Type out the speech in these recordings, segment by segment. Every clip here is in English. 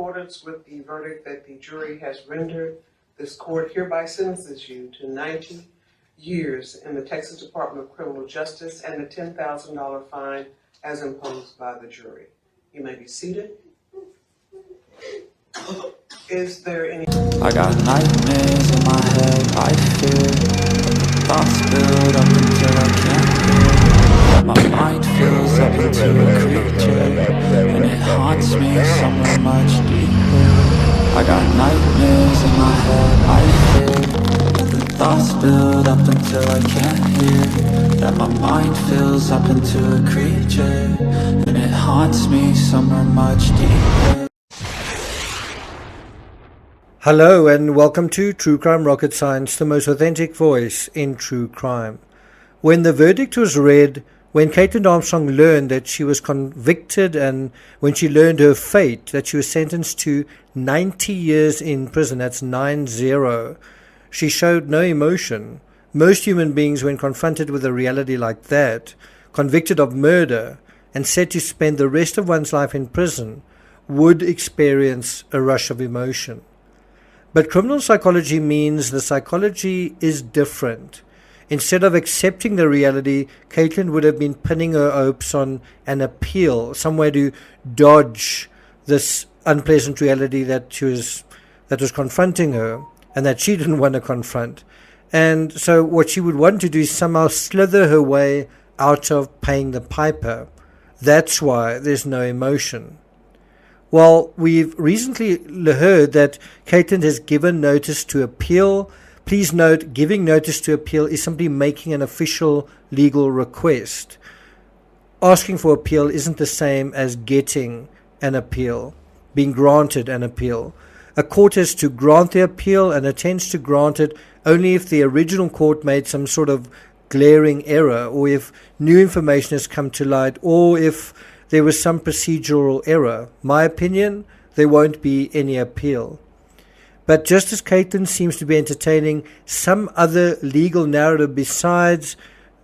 accordance with the verdict that the jury has rendered, this court hereby sentences you to 90 years in the Texas Department of Criminal Justice and a $10,000 fine as imposed by the jury. You may be seated. Is there any... I got nightmares in my head, I fear thoughts build up until I can't hear. My mind fills up into a creature, and it haunts me somewhere much deeper. I got nightmares in my head, I fear the thoughts build up until I can't hear. That my mind fills up into a creature, and it haunts me somewhere much deeper. Hello and welcome to True Crime Rocket Science, the most authentic voice in true crime. When the verdict was read, when Caitlin Armstrong learned that she was convicted and when she learned her fate, that she was sentenced to 90 years in prison, that's 9-0, she showed no emotion. Most human beings, when confronted with a reality like that, convicted of murder and set to spend the rest of one's life in prison, would experience a rush of emotion. But criminal psychology means the psychology is different. Instead of accepting the reality, Caitlin would have been pinning her hopes on an appeal, somewhere to dodge this unpleasant reality that was confronting her and that she didn't want to confront. And so what she would want to do is somehow slither her way out of paying the piper. That's why there's no emotion. Well, we've recently heard that Caitlin has given notice to appeal. Please note, giving notice to appeal is simply making an official legal request. Asking for appeal isn't the same as getting an appeal, being granted an appeal. A court has to grant the appeal and it tends to grant it only if the original court made some sort of glaring error, or if new information has come to light, or if there was some procedural error. My opinion, there won't be any appeal. But just as Caitlin seems to be entertaining some other legal narrative besides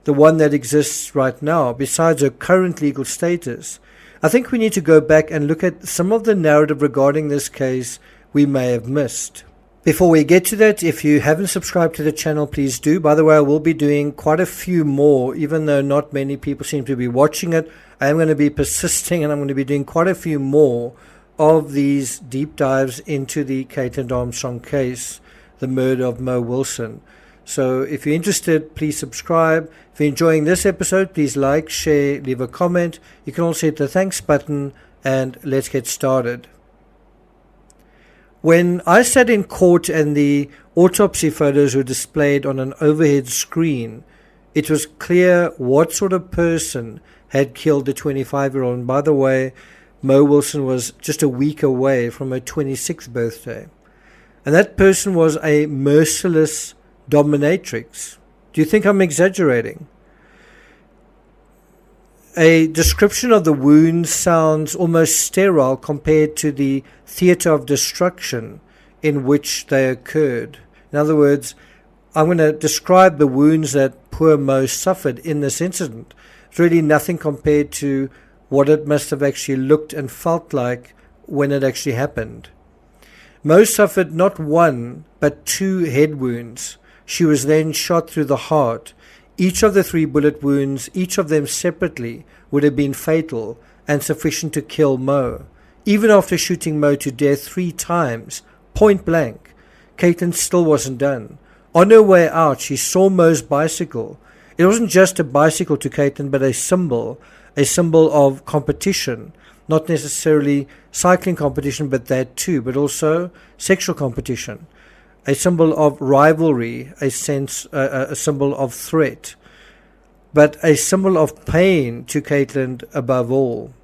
the one that exists right now, besides her current legal status, I think we need to go back and look at some of the narrative regarding this case we may have missed. Before we get to that, if you haven't subscribed to the channel, please do. By the way, I will be doing quite a few more, even though not many people seem to be watching it. I am going to be persisting and I'm going to be doing quite a few more of these deep dives into the Caitlin Armstrong case, the murder of Mo Wilson. So if you're interested, please subscribe. If you're enjoying this episode, please like, share, leave a comment. You can also hit the thanks button and let's get started. When I sat in court and the autopsy photos were displayed on an overhead screen, it was clear what sort of person had killed the 25-year-old. And by the way, Mo Wilson was just a week away from her 26th birthday. And that person was a merciless dominatrix. Do you think I'm exaggerating? A description of the wounds sounds almost sterile compared to the theater of destruction in which they occurred. In other words, I'm going to describe the wounds that poor Mo suffered in this incident. It's really nothing compared to what it must have actually looked and felt like when it actually happened. Mo suffered not one, but 2 head wounds. She was then shot through the heart. Each of the 3 bullet wounds, each of them separately, would have been fatal and sufficient to kill Mo. Even after shooting Mo to death 3 times, point blank, Caitlin still wasn't done. On her way out, she saw Mo's bicycle. It wasn't just a bicycle to Caitlin, but a symbol of competition. Not necessarily cycling competition, but that too, but also sexual competition. A symbol of rivalry, a symbol of threat, but a symbol of pain to Caitlin above all.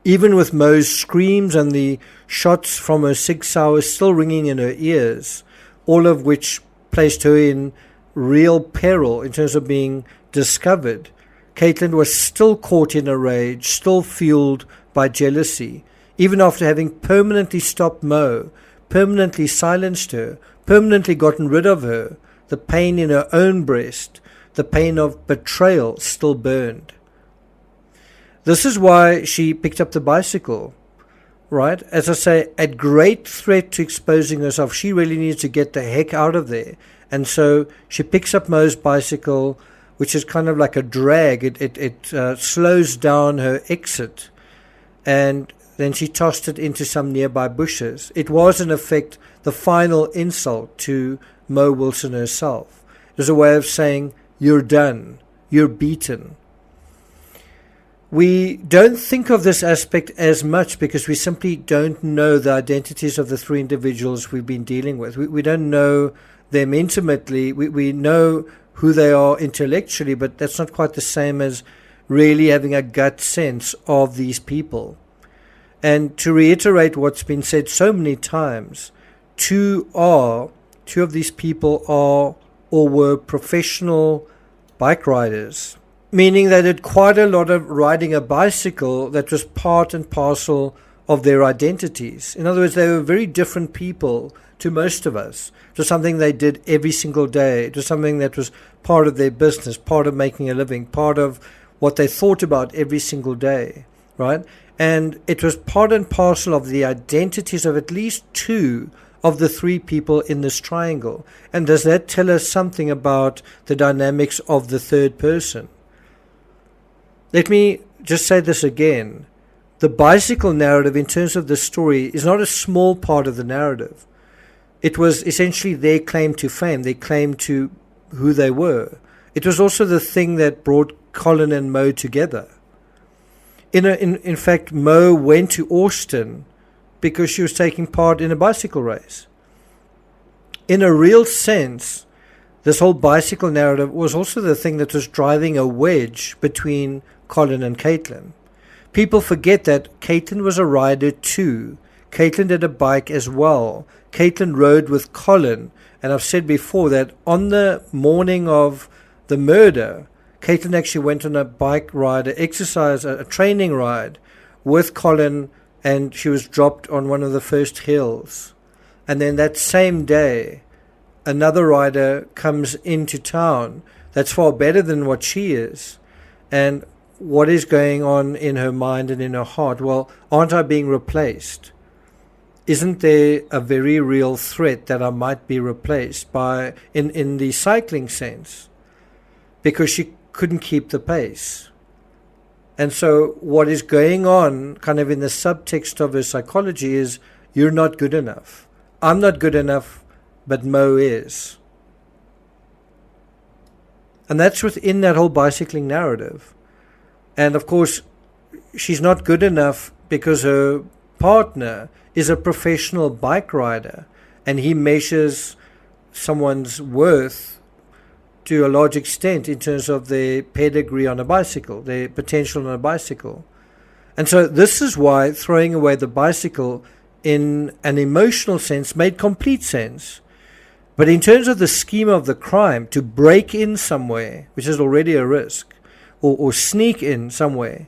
Even with Mo's screams and the shots from her Sig Sauer still ringing in her ears, all of which placed her in real peril in terms of being discovered, Caitlin was still caught in a rage, still fueled by jealousy, even after having permanently stopped Mo, permanently silenced her, permanently gotten rid of her. The pain in her own breast, the pain of betrayal still burned. This is why she picked up the bicycle. right? As I say, at great threat to exposing herself. She really needs to get the heck out of there. And so she picks up Mo's bicycle, which is kind of like a drag. It slows down her exit. And then she tossed it into some nearby bushes. It was, in effect, the final insult to Mo Wilson herself. It was a way of saying, you're done, you're beaten. We don't think of this aspect as much because we simply don't know the identities of the three individuals we've been dealing with. We don't know them intimately. We know who they are intellectually, but that's not quite the same as really having a gut sense of these people. And to reiterate what's been said so many times, two of these people are or were professional bike riders, meaning they did quite a lot of riding a bicycle that was part and parcel of their identities. In other words, they were very different people to most of us. It was something they did every single day. It was something that was part of their business, part of making a living, part of what they thought about every single day, right? And it was part and parcel of the identities of at least two of the three people in this triangle. And does that tell us something about the dynamics of the third person? Let me just say this again. The bicycle narrative in terms of the story is not a small part of the narrative. It was essentially their claim to fame, their claim to who they were. It was also the thing that brought Colin and Mo together. In fact, Mo went to Austin because she was taking part in a bicycle race. In a real sense, this whole bicycle narrative was also the thing that was driving a wedge between Colin and Caitlin. People forget that Caitlin was a rider too. Caitlin did a bike as well. Caitlin rode with Colin. And I've said before that on the morning of the murder, Caitlin actually went on a bike ride, a training ride with Colin, and she was dropped on one of the first hills. And then that same day, another rider comes into town that's far better than what she is. And what is going on in her mind and in her heart? Well, aren't I being replaced? Isn't there a very real threat that I might be replaced by, in the cycling sense? Because she couldn't keep the pace. And so what is going on kind of in the subtext of her psychology is, you're not good enough. I'm not good enough, but Mo is. And that's within that whole bicycling narrative. And of course, she's not good enough because her partner is a professional bike rider, and he measures someone's worth to a large extent in terms of their pedigree on a bicycle, their potential on a bicycle. And so this is why throwing away the bicycle in an emotional sense made complete sense. But in terms of the scheme of the crime, to break in somewhere, which is already a risk, or sneak in somewhere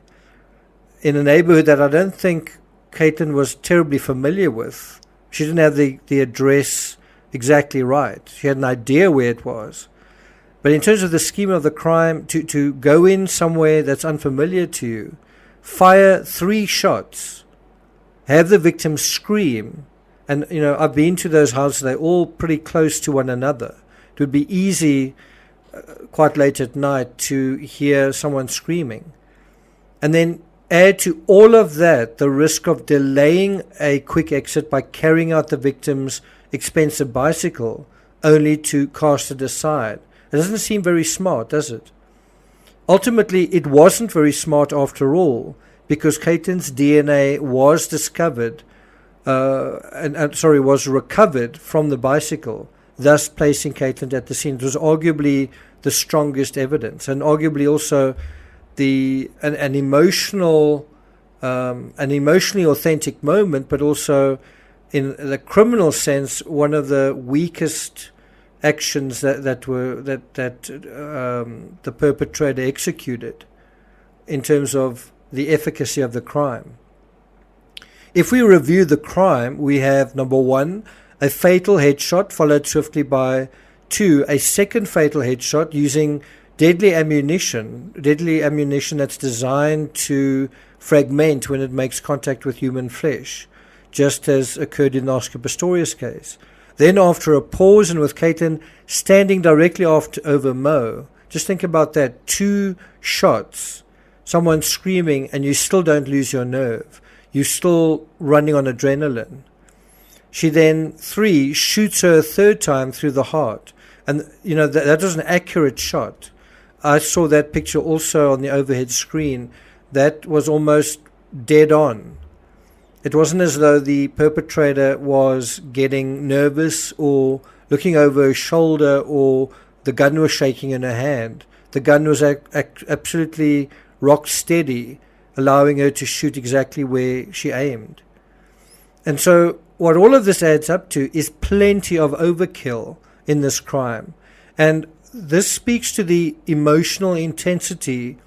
in a neighborhood that I don't think Caitlin was terribly familiar with. She didn't have the address exactly right. She had an idea where it was. But in terms of the scheme of the crime, to go in somewhere that's unfamiliar to you, fire 3 shots, have the victim scream, and I've been to those houses, they're all pretty close to one another. It would be easy quite late at night to hear someone screaming. And then add to all of that the risk of delaying a quick exit by carrying out the victim's expensive bicycle only to cast it aside. It doesn't seem very smart, does it? Ultimately, it wasn't very smart after all, because Caitlin's DNA was discovered, was recovered from the bicycle, thus placing Caitlin at the scene. It was arguably the strongest evidence, and arguably also an emotionally authentic moment, but also in the criminal sense, one of the weakest actions that the perpetrator executed in terms of the efficacy of the crime. If we review the crime, we have, number 1, a fatal headshot, followed swiftly by 2, a second fatal headshot using deadly ammunition that's designed to fragment when it makes contact with human flesh, just as occurred in the Oscar Pistorius case. Then after a pause, and with Caitlin standing directly over Mo, just think about that, 2 shots, someone screaming, and you still don't lose your nerve. You're still running on adrenaline. She then, 3, shoots her a 3rd time through the heart. And, that was an accurate shot. I saw that picture also on the overhead screen. That was almost dead on. It wasn't as though the perpetrator was getting nervous or looking over her shoulder or the gun was shaking in her hand. The gun was absolutely rock steady, allowing her to shoot exactly where she aimed. And so what all of this adds up to is plenty of overkill in this crime. And this speaks to the emotional intensity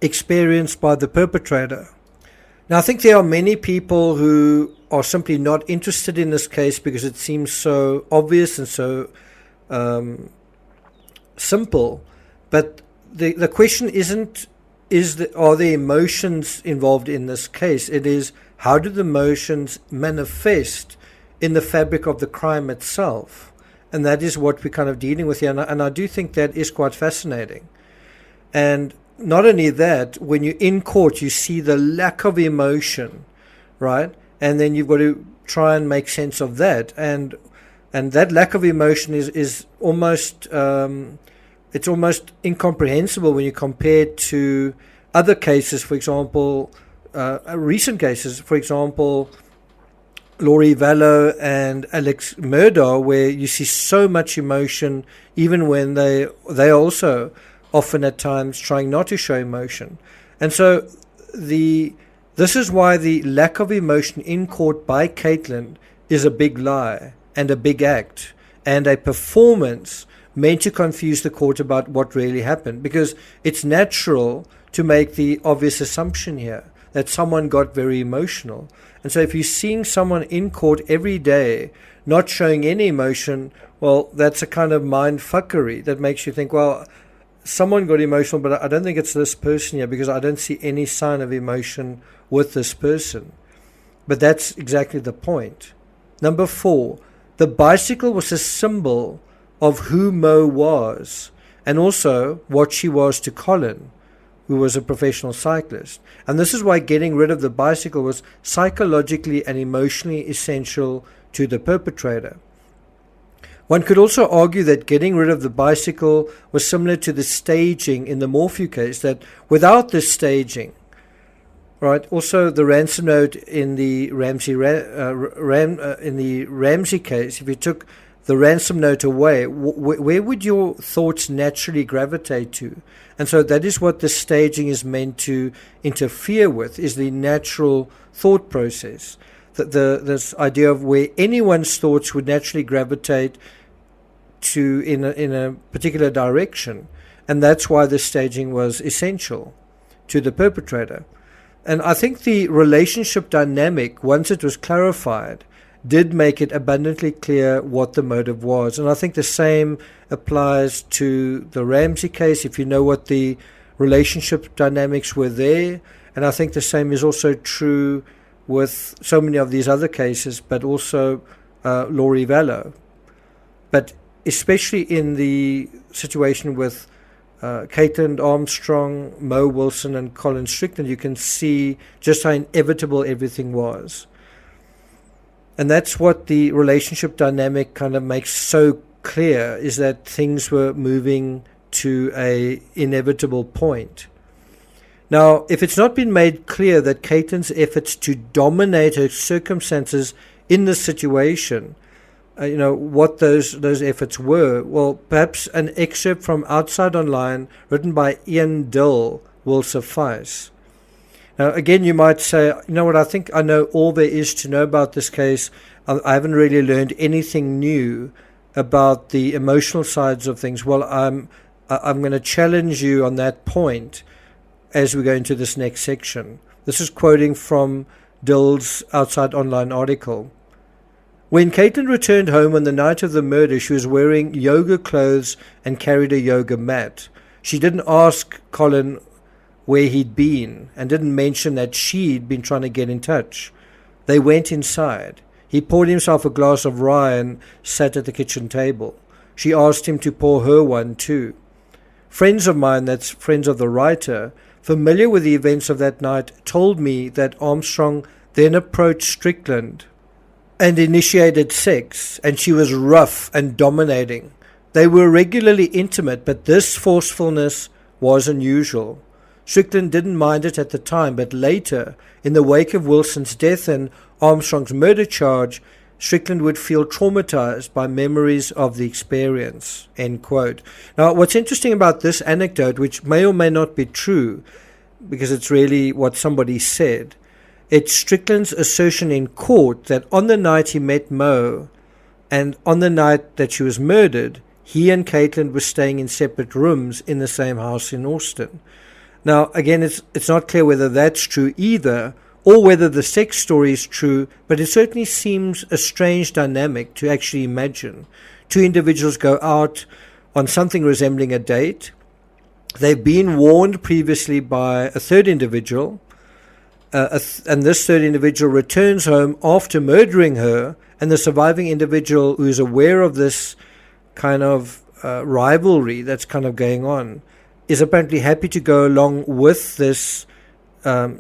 experienced by the perpetrator. Now, I think there are many people who are simply not interested in this case because it seems so obvious and so simple. But the question isn't, are there emotions involved in this case? It is, how do the emotions manifest in the fabric of the crime itself? And that is what we're kind of dealing with here. And I do think that is quite fascinating. And not only that, when you're in court, you see the lack of emotion, right? And then you've got to try and make sense of that. And that lack of emotion is almost, it's almost incomprehensible when you compare it to other cases, for example, recent cases, for example, Laurie Vallow and Alex Murdaugh, where you see so much emotion, even when they also often at times trying not to show emotion. And so this is why the lack of emotion in court by Caitlin is a big lie and a big act and a performance meant to confuse the court about what really happened, because it's natural to make the obvious assumption here that someone got very emotional. And so if you're seeing someone in court every day not showing any emotion, well, that's a kind of mind fuckery that makes you think, well, someone got emotional, but I don't think it's this person here because I don't see any sign of emotion with this person. But that's exactly the point. Number 4, the bicycle was a symbol of who Mo was and also what she was to Colin, who was a professional cyclist. And this is why getting rid of the bicycle was psychologically and emotionally essential to the perpetrator. One could also argue that getting rid of the bicycle was similar to the staging in the Morphew case, that without this staging, right, also the ransom note in the Ramsey case, if you took the ransom note away, where would your thoughts naturally gravitate to? And so that is what the staging is meant to interfere with, is the natural thought process. This idea of where anyone's thoughts would naturally gravitate to in a particular direction. And that's why the staging was essential to the perpetrator. And I think the relationship dynamic, once it was clarified, did make it abundantly clear what the motive was. And I think the same applies to the Ramsey case, if you know what the relationship dynamics were there. And I think the same is also true with so many of these other cases, but also Laurie Vallow. But especially in the situation with Caitlin Armstrong, Mo Wilson, and Colin Strickland, you can see just how inevitable everything was. And that's what the relationship dynamic kind of makes so clear, is that things were moving to a inevitable point. Now, if it's not been made clear that Caitlin's efforts to dominate her circumstances in this situation, what those efforts were, well, perhaps an excerpt from Outside Online written by Ian Dill will suffice. Now, again, you might say, you know what, I think I know all there is to know about this case. I haven't really learned anything new about the emotional sides of things. Well, I'm going to challenge you on that point as we go into this next section. This is quoting from Dill's Outside Online article. When Caitlin returned home on the night of the murder, she was wearing yoga clothes and carried a yoga mat. She didn't ask Colin where he'd been and didn't mention that she'd been trying to get in touch. They went inside. He poured himself a glass of rye and sat at the kitchen table. She asked him to pour her one too. Friends of mine, that's friends of the writer, familiar with the events of that night, told me that Armstrong then approached Strickland and initiated sex, and she was rough and dominating. They were regularly intimate, but this forcefulness was unusual. Strickland didn't mind it at the time, but later, in the wake of Wilson's death and Armstrong's murder charge, Strickland would feel traumatized by memories of the experience, end quote. Now, what's interesting about this anecdote, which may or may not be true, because it's really what somebody said, it's Strickland's assertion in court that on the night he met Mo and on the night that she was murdered, he and Caitlin were staying in separate rooms in the same house in Austin. Now, again, it's not clear whether that's true either, or whether the sex story is true, but it certainly seems a strange dynamic to actually imagine. Two individuals go out on something resembling a date. They've been warned previously by a third individual, and this third individual returns home after murdering her, and the surviving individual who is aware of this kind of rivalry that's kind of going on is apparently happy to go along with this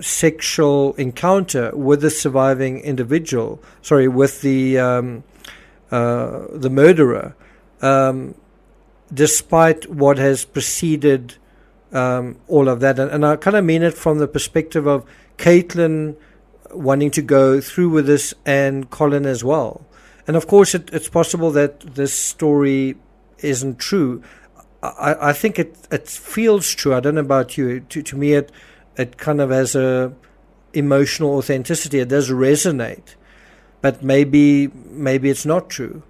sexual encounter with the surviving individual, with the murderer, despite what has preceded all of that. And I kind of mean it from the perspective of Caitlin wanting to go through with this and Colin as well. And of course, it's possible that this story isn't true. I think it feels true. I don't know about you. To me, it kind of has a emotional authenticity. It does resonate, but maybe it's not true.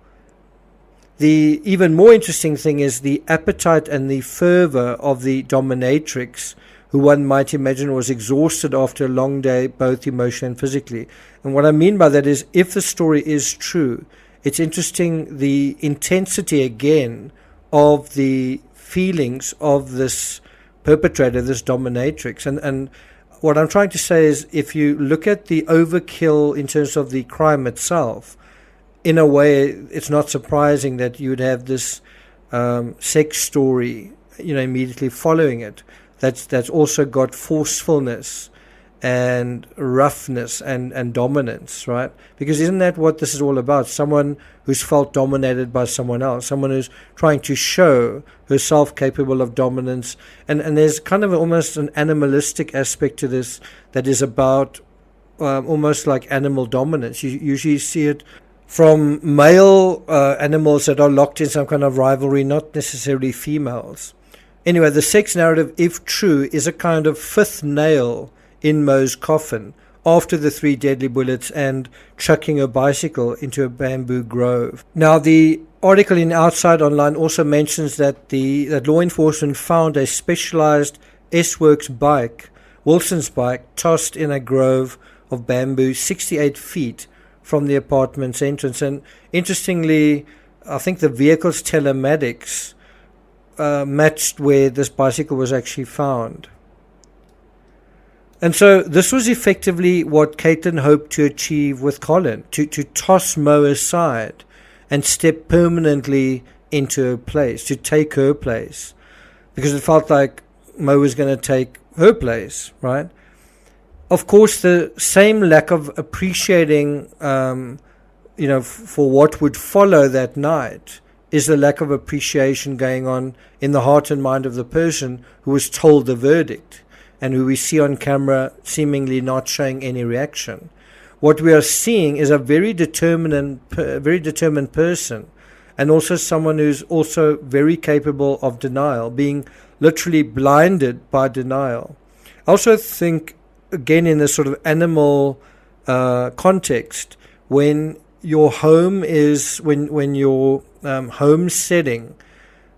The even more interesting thing is the appetite and the fervor of the dominatrix, who one might imagine was exhausted after a long day, both emotionally and physically. And what I mean by that is, if the story is true, it's interesting the intensity again of the feelings of this perpetrator, this dominatrix. And what I'm trying to say is, if you look at the overkill in terms of the crime itself, in a way, it's not surprising that you would have this sex story, immediately following it. That's also got forcefulness and roughness and dominance, right? Because isn't that what this is all about? Someone who's felt dominated by someone else, someone who's trying to show herself capable of dominance. And there's kind of almost an animalistic aspect to this that is about almost like animal dominance. You usually see it from male animals that are locked in some kind of rivalry, not necessarily females. Anyway, the sex narrative, if true, is a kind of fifth nail in Mo's coffin after the 3 deadly bullets and chucking a bicycle into a bamboo grove. Now, the article in Outside Online also mentions that that law enforcement found a specialized S-Works bike, Wilson's bike, tossed in a grove of bamboo 68 feet from the apartment's entrance. And interestingly, I think the vehicle's telematics matched where this bicycle was actually found. And so this was effectively what Caitlin hoped to achieve with Colin, to toss Mo aside and step permanently into her place, to take her place, because it felt like Mo was going to take her place, right? Of course, the same lack of appreciating, for what would follow that night is the lack of appreciation going on in the heart and mind of the person who was told the verdict and who we see on camera seemingly not showing any reaction. What we are seeing is a very determined person, and also someone who's also very capable of denial, being literally blinded by denial. I also think, again, in this sort of animal context, when your home is, when your home setting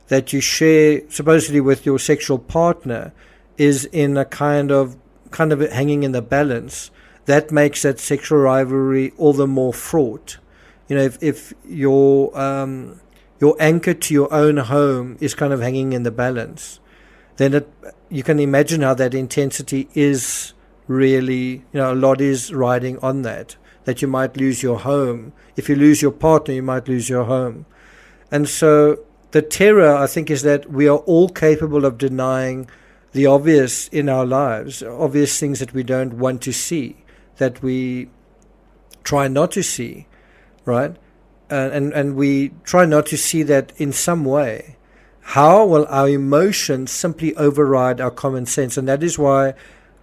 that you share supposedly with your sexual partner is in a kind of hanging in the balance, that makes that sexual rivalry all the more fraught. If your anchor to your own home is kind of hanging in the balance, then you can imagine how that intensity is really, a lot is riding on that you might lose your home. If you lose your partner, you might lose your home. And so the terror, I think, is that we are all capable of denying the obvious in our lives, obvious things that we don't want to see, that we try not to see, right? And we try not to see that in some way. How will our emotions simply override our common sense? And that is why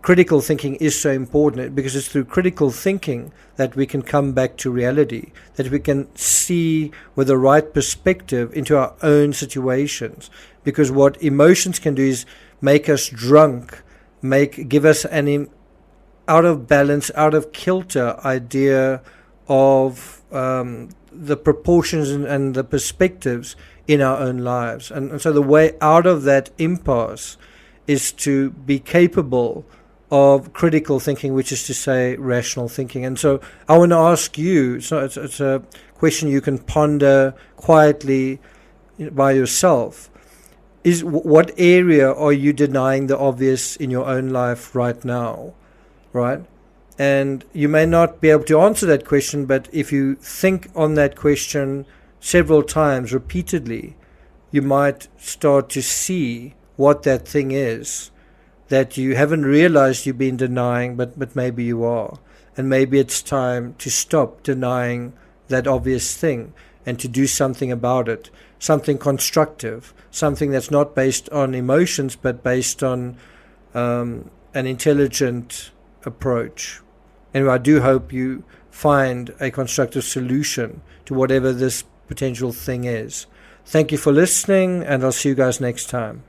critical thinking is so important, because it's through critical thinking that we can come back to reality, that we can see with the right perspective into our own situations. Because what emotions can do is make us drunk, give us an out of balance, out of kilter idea of the proportions and the perspectives in our own lives. And so the way out of that impasse is to be capable of critical thinking, which is to say rational thinking. And so I want to ask you, it's a question you can ponder quietly by yourself, is what area are you denying the obvious in your own life right now, right? And you may not be able to answer that question, but if you think on that question several times repeatedly, you might start to see what that thing is that you haven't realized you've been denying, but maybe you are. And maybe it's time to stop denying that obvious thing and to do something about it, something constructive, something that's not based on emotions but based on an intelligent approach. Anyway, I do hope you find a constructive solution to whatever this potential thing is. Thank you for listening, and I'll see you guys next time.